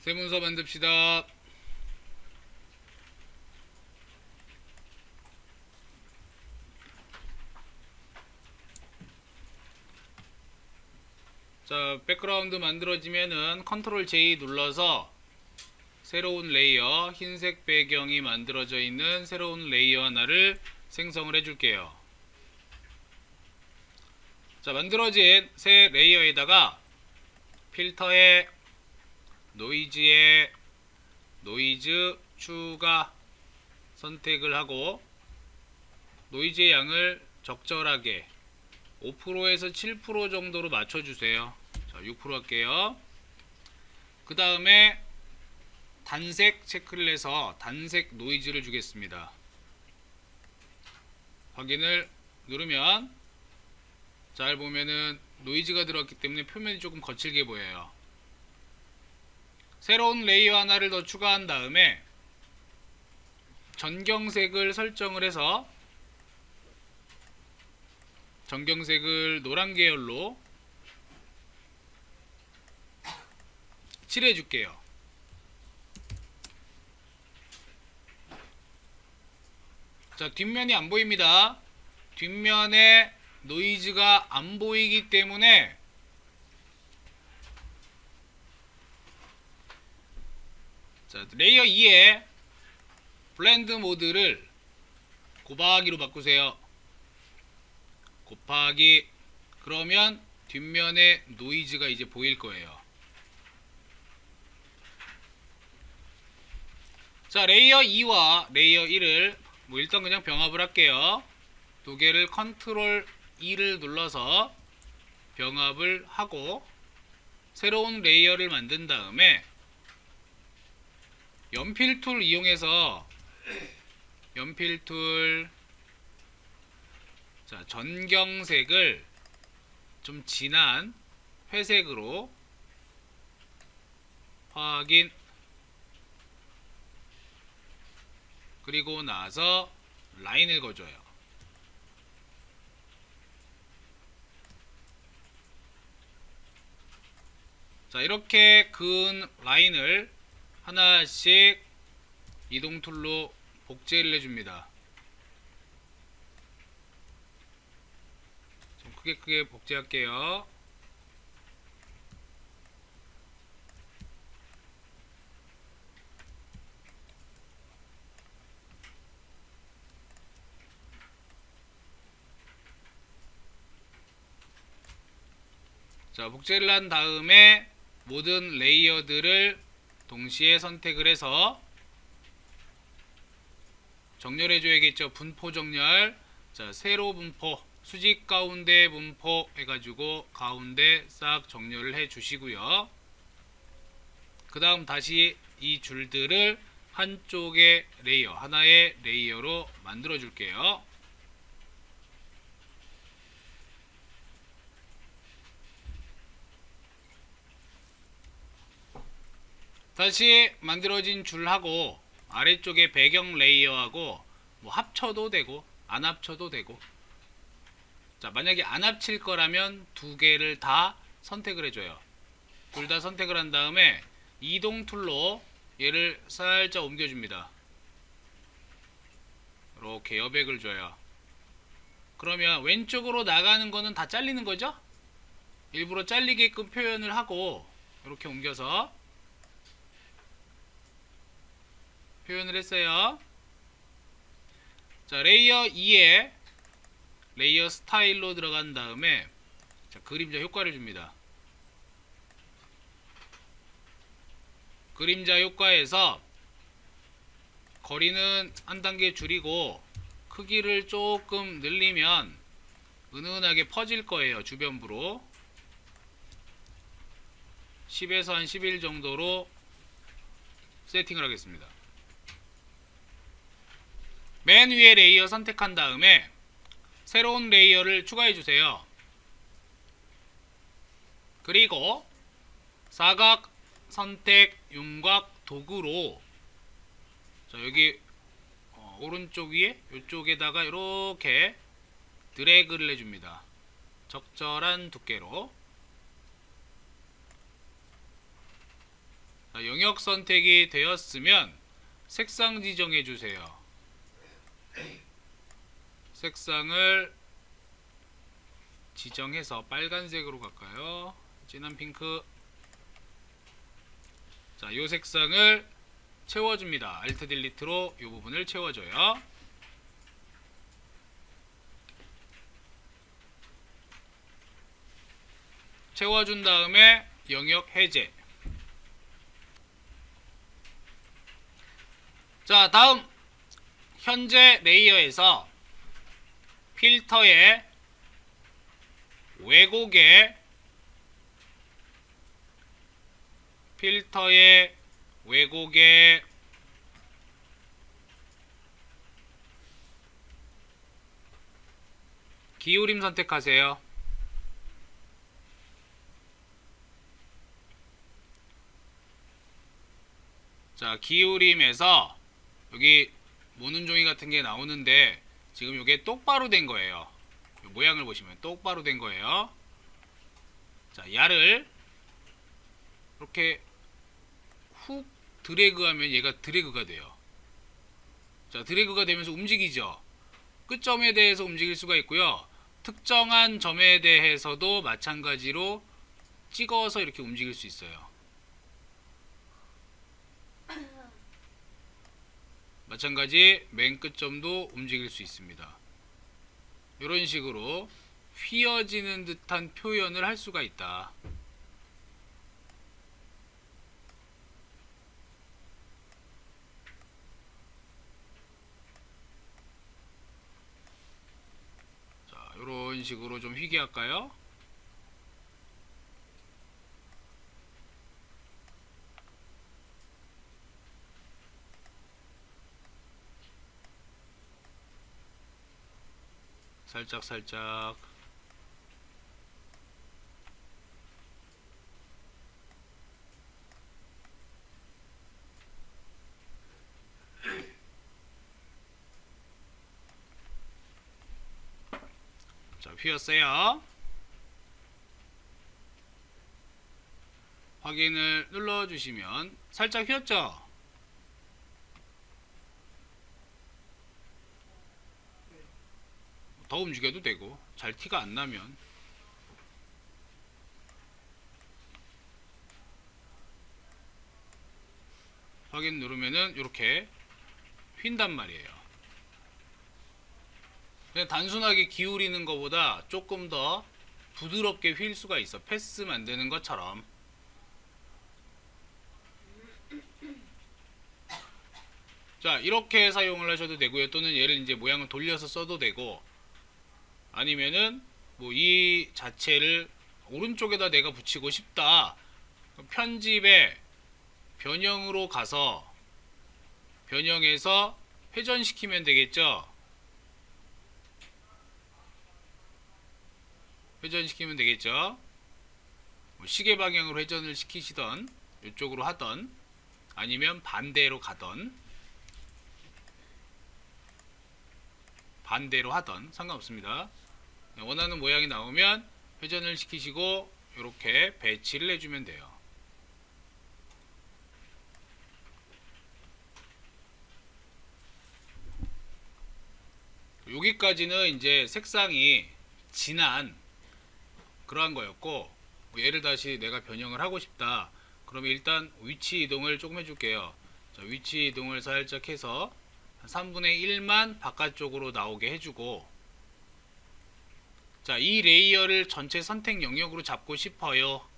세문서 만듭시다. 자, 백그라운드 만들어지면은 컨트롤 J 눌러서 새로운 레이어, 흰색 배경이 만들어져 있는 새로운 레이어 하나를 생성을 해줄게요. 자, 만들어진 새 레이어에다가 필터에 노이즈에 노이즈 추가 선택을 하고 노이즈의 양을 적절하게 5%에서 7% 정도로 맞춰주세요. 자, 6% 할게요. 그 다음에 단색 체크를 해서 단색 노이즈를 주겠습니다. 확인을 누르면 잘 보면은 노이즈가 들어갔기 때문에 표면이 조금 거칠게 보여요. 새로운 레이어 하나를 더 추가한 다음에 전경색을 설정을 해서 전경색을 노란 계열로 칠해 줄게요. 자, 뒷면이 안 보입니다. 뒷면에 노이즈가 안 보이기 때문에 자, 레이어 2에 블렌드 모드를 곱하기로 바꾸세요. 곱하기. 그러면 뒷면에 노이즈가 이제 보일 거예요. 자, 레이어 2와 레이어 1을 일단 그냥 병합을 할게요. 두 개를 컨트롤 2를 눌러서 병합을 하고 새로운 레이어를 만든 다음에 연필 툴 이용해서 연필 툴 자, 전경색을 좀 진한 회색으로 확인. 그리고 나서 라인을 그어줘요. 자, 이렇게 그은 라인을 하나씩 이동 툴로 복제를 해줍니다. 좀 크게 복제할게요. 자, 복제를 한 다음에 모든 레이어들을 동시에 선택을 해서 정렬해 줘야겠죠. 분포 정렬. 자, 세로 분포, 수직 가운데 분포 해가지고 가운데 싹 정렬을 해 주시고요. 그 다음 다시 이 줄들을 한쪽의 레이어, 하나의 레이어로 만들어 줄게요. 다시 만들어진 줄하고 아래쪽에 배경 레이어하고 뭐 합쳐도 되고 안 합쳐도 되고. 자, 만약에 안 합칠 거라면 두 개를 다 선택을 해줘요. 둘 다 선택을 한 다음에 이동 툴로 얘를 살짝 옮겨줍니다. 이렇게 여백을 줘요. 그러면 왼쪽으로 나가는 거는 다 잘리는 거죠? 일부러 잘리게끔 표현을 하고 이렇게 옮겨서 표현을 했어요. 자, 레이어 2에 레이어 스타일로 들어간 다음에 자, 그림자 효과를 줍니다. 그림자 효과에서 거리는 한 단계 줄이고 크기를 조금 늘리면 은은하게 퍼질 거예요. 주변부로 10에서 한 11 정도로 세팅을 하겠습니다. 맨 위에 레이어 선택한 다음에 새로운 레이어를 추가해 주세요. 그리고 사각 선택 윤곽 도구로 자, 여기 오른쪽 위에 이쪽에다가 이렇게 드래그를 해줍니다. 적절한 두께로. 자, 영역 선택이 되었으면 색상 지정해 주세요. 색상을 지정해서 빨간색으로 갈까요? 진한 핑크. 자, 이 색상을 채워줍니다. Alt 딜리트로 이 부분을 채워줘요. 채워준 다음에 영역 해제. 자, 다음 현재 레이어에서 필터의 왜곡에 기울임 선택하세요. 자, 기울임에서 여기 모는 종이 같은 게 나오는데 지금 이게 똑바로 된 거예요. 모양을 보시면 똑바로 된 거예요. 자, 야를 이렇게 훅 드래그하면 얘가 드래그가 돼요. 자, 드래그가 되면서 움직이죠. 끝점에 대해서 움직일 수가 있고요. 특정한 점에 대해서도 마찬가지로 찍어서 이렇게 움직일 수 있어요. 마찬가지 맨 끝점도 움직일 수 있습니다. 이런 식으로 휘어지는 듯한 표현을 할 수가 있다. 자, 이런 식으로 좀 휘게 할까요? 살짝 자, 휘었어요. 확인을 눌러주시면 살짝 휘었죠? 더 움직여도 되고 잘 티가 안 나면 확인 누르면은 이렇게 휜단 말이에요. 그냥 단순하게 기울이는 것보다 조금 더 부드럽게 휠 수가 있어. 패스 만드는 것처럼. 자, 이렇게 사용을 하셔도 되고요. 또는 얘를 이제 모양을 돌려서 써도 되고, 아니면은 뭐 이 자체를 오른쪽에다 내가 붙이고 싶다. 편집에 변형으로 가서 변형해서 회전시키면 되겠죠. 회전시키면 되겠죠. 뭐 시계 방향으로 회전을 시키시던 이쪽으로 하던 아니면 반대로 가던 반대로 하던 상관없습니다. 원하는 모양이 나오면 회전을 시키시고 이렇게 배치를 해주면 돼요. 여기까지는 이제 색상이 진한 그러한 거였고, 얘를 다시 내가 변형을 하고 싶다. 그러면 일단 위치 이동을 조금 해줄게요. 자, 위치 이동을 살짝 해서 3분의 1만 바깥쪽으로 나오게 해주고, 자, 이 레이어를 전체 선택 영역으로 잡고 싶어요.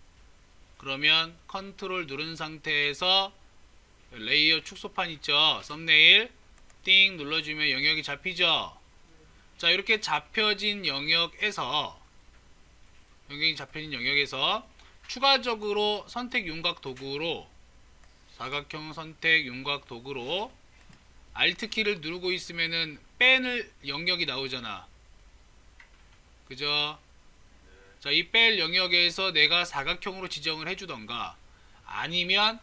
그러면 컨트롤 누른 상태에서 레이어 축소판 있죠? 썸네일 띵 눌러주면 영역이 잡히죠? 자, 이렇게 잡혀진 영역에서 추가적으로 선택 윤곽 도구로 사각형 선택 윤곽 도구로 Alt키를 누르고 있으면은 뺄 영역이 나오잖아. 그죠? 자, 이 뺄 영역에서 내가 사각형으로 지정을 해주던가, 아니면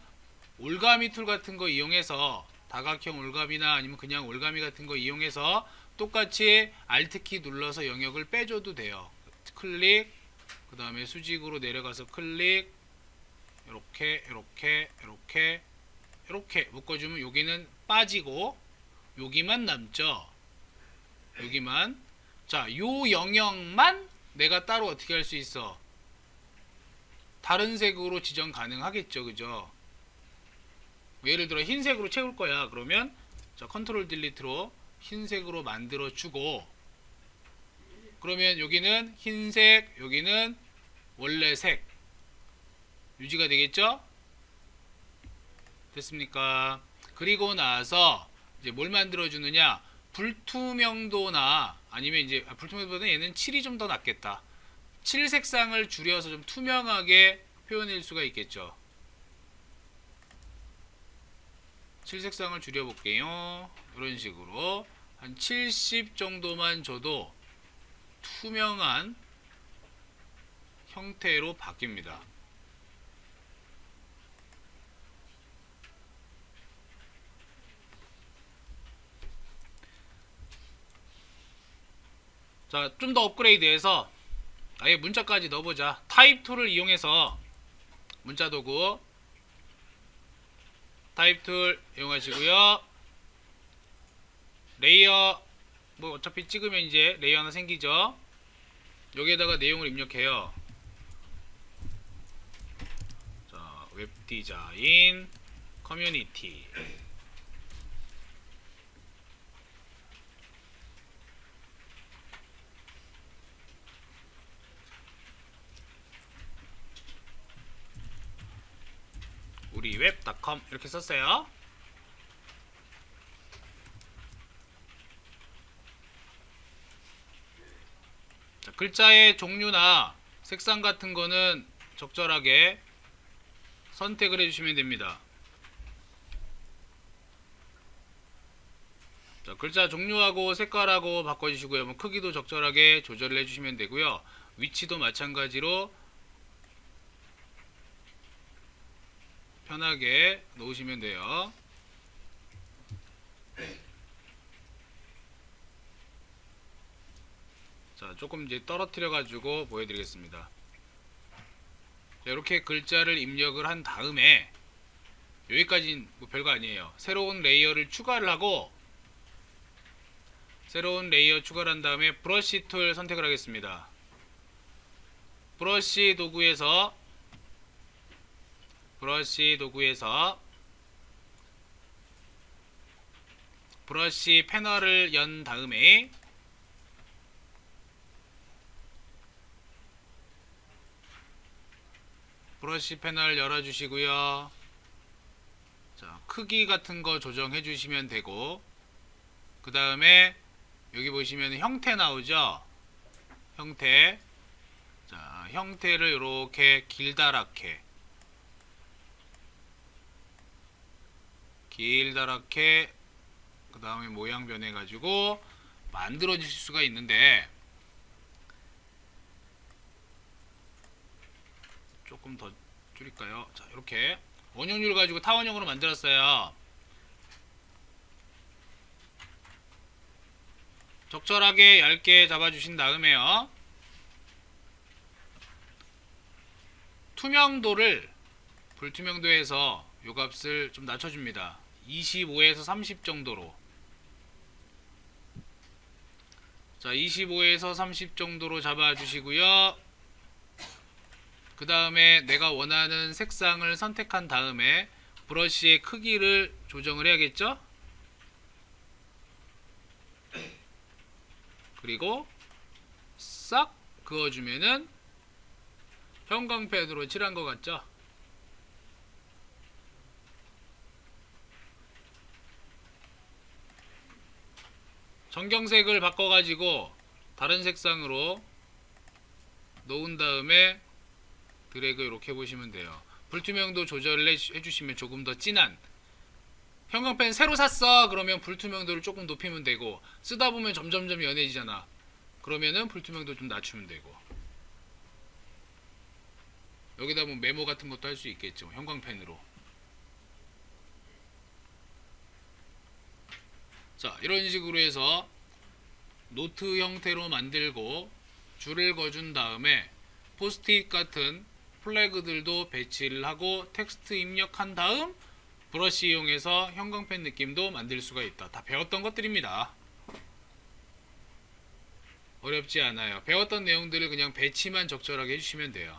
올가미 툴 같은 거 이용해서 다각형 올가미나 아니면 그냥 올가미 같은 거 이용해서 똑같이 Alt키 눌러서 영역을 빼줘도 돼요. 클릭, 그 다음에 수직으로 내려가서 클릭, 이렇게 묶어주면 여기는 빠지고 여기만 남죠. 여기만. 자, 요 영역만 내가 따로 어떻게 할 수 있어? 다른 색으로 지정 가능하겠죠, 그죠? 예를 들어 흰색으로 채울 거야. 그러면 자, 컨트롤 딜리트로 흰색으로 만들어 주고, 그러면 여기는 흰색, 여기는 원래 색 유지가 되겠죠? 됐습니까? 그리고 나서 이제 뭘 만들어 주느냐? 불투명도나 아니면 이제 불투명도보다 얘는 7이 좀 더 낫겠다. 7 색상을 줄여서 좀 투명하게 표현할 수가 있겠죠. 7 색상을 줄여 볼게요. 이런 식으로 한 70 정도만 줘도 투명한 형태로 바뀝니다. 자, 좀 더 업그레이드해서 아예 문자까지 넣어보자. 타입 툴을 이용해서 문자 도구 타입 툴 이용하시고요. 레이어 뭐 어차피 찍으면 이제 레이어 하나 생기죠. 여기에다가 내용을 입력해요. 자, 웹 디자인 커뮤니티. 우리웹.com 이렇게 썼어요. 자, 글자의 종류나 색상 같은 거는 적절하게 선택을 해주시면 됩니다. 자, 글자 종류하고 색깔하고 바꿔주시고요. 뭐 크기도 적절하게 조절을 해주시면 되고요. 위치도 마찬가지로 편하게 놓으시면 돼요. 자, 조금 이제 떨어뜨려 가지고 보여드리겠습니다. 자, 이렇게 글자를 입력을 한 다음에 여기까지는 뭐 별거 아니에요. 새로운 레이어를 추가를 하고, 새로운 레이어 추가를 한 다음에 브러쉬 툴 선택을 하겠습니다. 브러쉬 도구에서 브러쉬 패널을 연 다음에 브러쉬 패널 열어주시고요. 자, 크기 같은 거 조정해 주시면 되고, 그 다음에 여기 보시면 형태 나오죠? 형태. 자, 형태를 이렇게 길다랗게 그 다음에 모양 변해 가지고 만들어 주실 수가 있는데, 조금 더 줄일까요? 자, 이렇게 원형률 가지고 타원형으로 만들었어요. 적절하게 얇게 잡아주신 다음에요, 투명도를 불투명도에서 요 값을 좀 낮춰줍니다. 25에서 30 정도로. 자, 25에서 30 정도로 잡아주시고요. 그 다음에 내가 원하는 색상을 선택한 다음에 브러쉬의 크기를 조정을 해야겠죠? 그리고 싹 그어주면은 형광펜으로 칠한 것 같죠? 정경색을 바꿔가지고 다른 색상으로 놓은 다음에 드래그 이렇게 보시면 돼요. 불투명도 조절을 해주시면 조금 더 진한, 형광펜 새로 샀어 그러면 불투명도를 조금 높이면 되고, 쓰다 보면 점점점 연해지잖아. 그러면은 불투명도 좀 낮추면 되고, 여기다 뭐 메모 같은 것도 할 수 있겠죠, 형광펜으로. 자, 이런 식으로 해서 노트 형태로 만들고 줄을 그어준 다음에 포스트잇 같은 플래그들도 배치를 하고 텍스트 입력한 다음 브러쉬 이용해서 형광펜 느낌도 만들 수가 있다. 다 배웠던 것들입니다. 어렵지 않아요. 배웠던 내용들을 그냥 배치만 적절하게 해주시면 돼요.